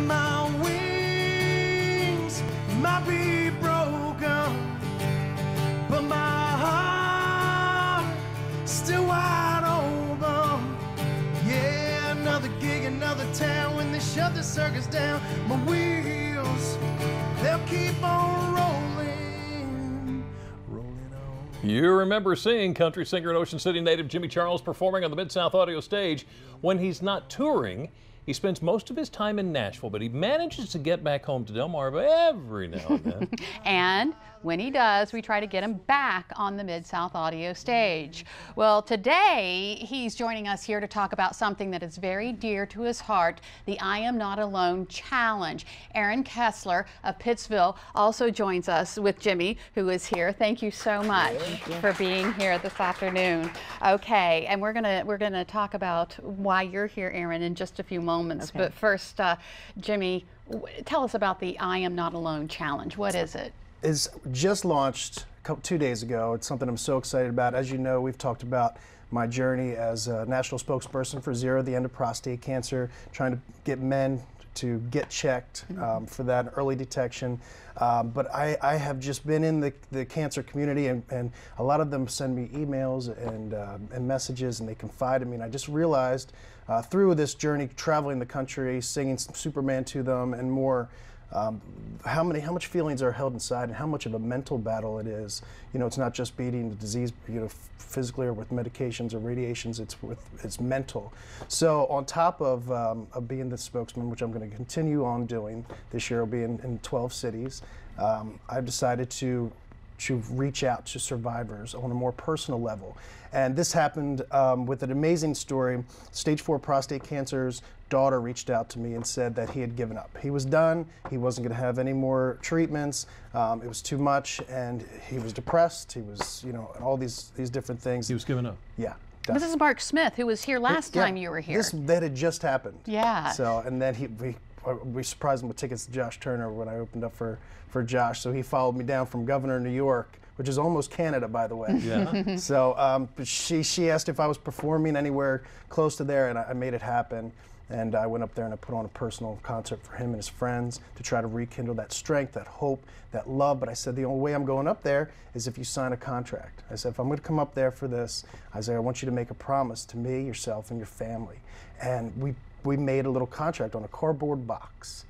and my wings might be broken, but my heart still wide open. Yeah, another gig, another town. When they shut the circus down, my wheels, they'll keep on rolling, rolling on. You remember seeing country singer and Ocean City native Jimmy Charles performing on the Mid-South Audio stage. When he's not touring, he spends most of his time in Nashville, but he manages to get back home to Delmarva every now and then. And when he does, we try to get him back on the Mid-South Audio stage. Well, today he's joining us here to talk about something that is very dear to his heart, the I Am Not Alone Challenge. Aaron Kessler of Pittsville also joins us with Jimmy, who is here. Thank you so much for being here this afternoon. Okay, and we're gonna talk about why you're here, Aaron, in just a few moments. Okay. But first, Jimmy, tell us about the I Am Not Alone Challenge. What is it? It's just launched 2 days ago. It's something I'm so excited about. As you know, we've talked about my journey as a national spokesperson for Zero, the end of prostate cancer, trying to get men to get checked for that early detection. But I have just been in the cancer community, and a lot of them send me emails and messages, and they confide in me. And I just realized through this journey, traveling the country, singing Superman to them and more, how much feelings are held inside, and how much of a mental battle it is. You know, it's not just beating the disease, you know, physically or with medications or radiations. It's mental. So on top of being the spokesman, which I'm going to continue on doing this year, I'll be in 12 cities. I've decided to reach out to survivors on a more personal level. And this happened with an amazing story. Stage 4 prostate cancer's daughter reached out to me and said that he had given up. He was done. He wasn't going to have any more treatments. It was too much, and he was depressed. He was, you know, all these different things. He was giving up. Yeah. This is Mark Smith, who was here last time you were here. That had just happened. Yeah. So, and then we surprised him with tickets to Josh Turner when I opened up for Josh. So he followed me down from Governor of New York, which is almost Canada, by the way. Yeah. So but she asked if I was performing anywhere close to there, and I made it happen. And I went up there and I put on a personal concert for him and his friends to try to rekindle that strength, that hope, that love. But I said the only way I'm going up there is if you sign a contract. I said, if I'm going to come up there for this, I said, I want you to make a promise to me, yourself, and your family. And we made a little contract on a cardboard box.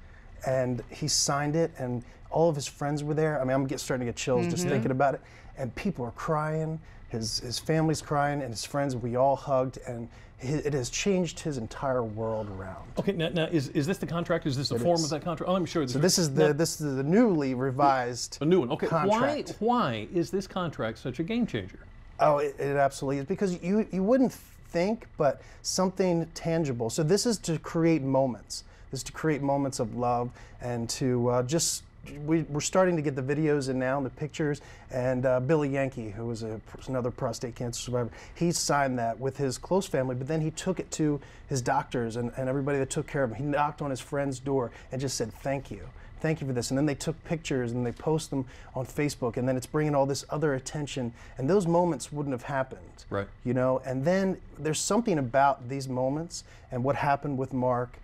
And he signed it, and all of his friends were there. I mean, I'm starting to get chills just thinking about it. And people are crying. His family's crying, and his friends, we all hugged, and it has changed his entire world around. Okay, now is this the contract? Is this the form of that contract? Oh, I'm sure. So this is the newly revised a new one. Okay, contract. why is this contract such a game changer? Oh, it absolutely is, because you wouldn't think, but something tangible. So this is to create moments. This is to create moments of love, and to we're starting to get the videos in now, and the pictures, and Billy Yankee, who was another prostate cancer survivor, he signed that with his close family, but then he took it to his doctors and everybody that took care of him. He knocked on his friend's door and just said, thank you for this. And then they took pictures and they post them on Facebook, and then it's bringing all this other attention, and those moments wouldn't have happened. Right. You know, and then there's something about these moments and what happened with Mark,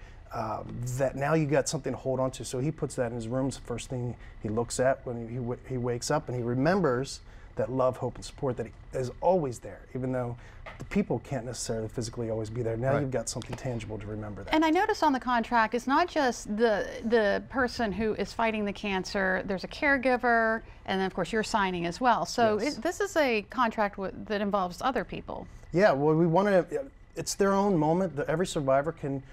that now you got something to hold on to. So he puts that in his room. It's the first thing he looks at when he wakes up, and he remembers that love, hope, and support that is always there, even though the people can't necessarily physically always be there. Now you've got something tangible to remember that. And I notice on the contract, it's not just the person who is fighting the cancer. There's a caregiver, and then of course you're signing as well. So this is a contract that involves other people. Yeah, well, we want to. It's their own moment. Every survivor can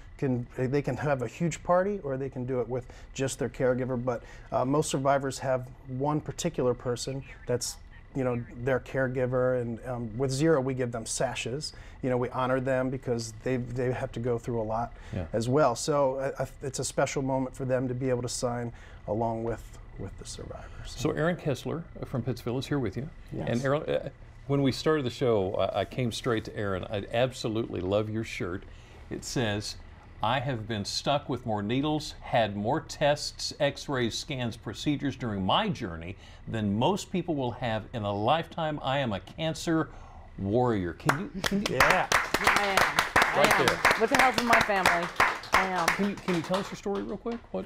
have a huge party, or they can do it with just their caregiver. But most survivors have one particular person that's, you know, their caregiver. And with Zero, we give them sashes. You know, we honor them because they have to go through a lot as well. So it's a special moment for them to be able to sign along with the survivors. So Aaron Kessler from Pittsville is here with you. Yes. And Aaron, when we started the show, I came straight to Aaron. I absolutely love your shirt. It says, I have been stuck with more needles, had more tests, x-rays, scans, procedures during my journey than most people will have in a lifetime. I am a cancer warrior. Can you? Yeah. I am. Right there. With the help of my family. I am. Can you tell us your story real quick? What?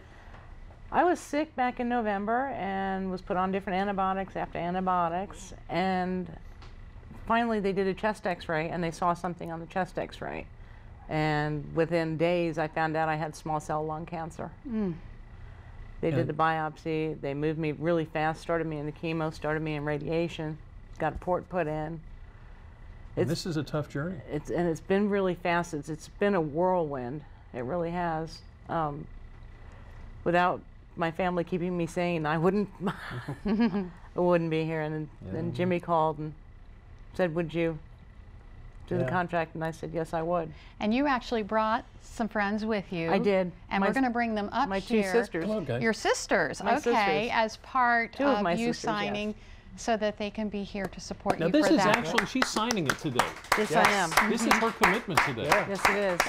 I was sick back in November and was put on different antibiotics after antibiotics, and finally they did a chest x-ray and they saw something on the chest x-ray, and within days I found out I had small cell lung cancer. They did the biopsy, they moved me really fast, started me in the chemo, started me in radiation, got a port put in. This is a tough journey. It's been really fast. It's been a whirlwind. It really has. Without my family keeping me sane, I wouldn't be here. And then Jimmy called and said, "Would you do the contract?" And I said, "Yes, I would." And you actually brought some friends with you. I did. And we're going to bring them up my here. two sisters. Come on, guys. Your sisters, My okay, sisters. as part Two of my you sisters, yes. signing so that they can be here to support Now you this for is that. actually, she's signing it today. Yes, I am. This is her commitment today. Yes, it is.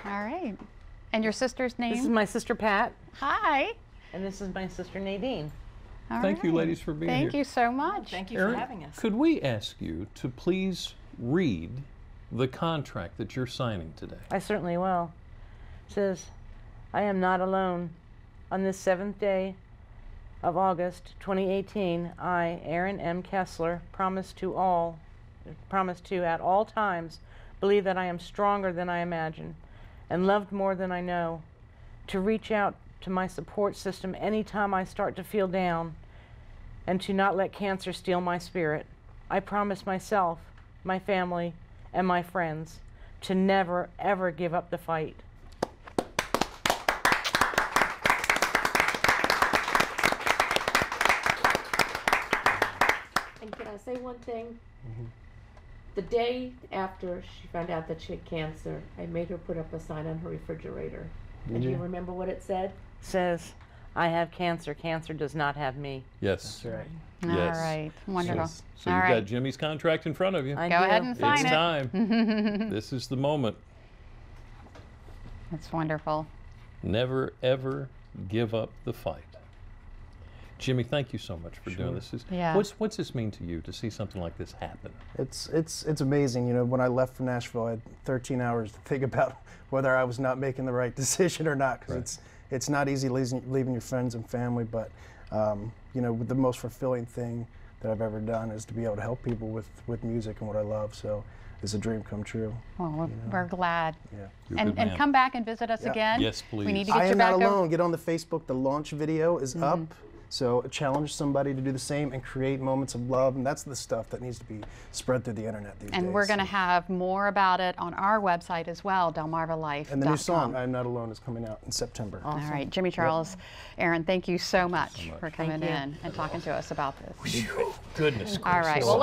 All right. And your sister's name? This is my sister Pat, Hi. and this is my sister Nadine. All Thank you, right. ladies, for being here. Thank you so much. Thank you Erin, for having us. could we ask you to please read the contract that you're signing today? I certainly will. It says, "I am not alone. On this 7th day of August 2018, I, Erin M. Kessler, promise to at all times believe that I am stronger than I imagine and loved more than I know, to reach out to my support system anytime I start to feel down, and to not let cancer steal my spirit. I promise myself, my family, and my friends to never, ever give up the fight." And can I say one thing? The day after she found out that she had cancer, I made her put up a sign on her refrigerator. And do you remember what it said? Says, "I have cancer. Cancer does not have me." Yes. That's right. All Yes. right. Wonderful. So All you've right. got Jimmy's contract in front of you. I Go do. ahead and sign It's it. time. This is the moment. That's wonderful. Never, ever give up the fight. Jimmy, thank you so much for doing this. Yeah. What's this mean to you to see something like this happen? It's amazing. You know, when I left for Nashville, I had 13 hours to think about whether I was not making the right decision or not, because it's not easy leaving your friends and family. But you know, the most fulfilling thing that I've ever done is to be able to help people with music and what I love. So it's a dream come true. Well, we're glad. Yeah. You're a And, good man. come back and visit us Yeah. again. Yes, please. We need to I get you am back not over. alone. Get on the Facebook. The launch video is up. So challenge somebody to do the same and create moments of love. And that's the stuff that needs to be spread through the internet these days. And we're going to have more about it on our website as well, delmarvalife.com. And the new song, I'm Not Alone, is coming out in September. All right, Jimmy Charles, Aaron, thank you so much for coming you. in and talking to us about this. Goodness All right. gracious. Well,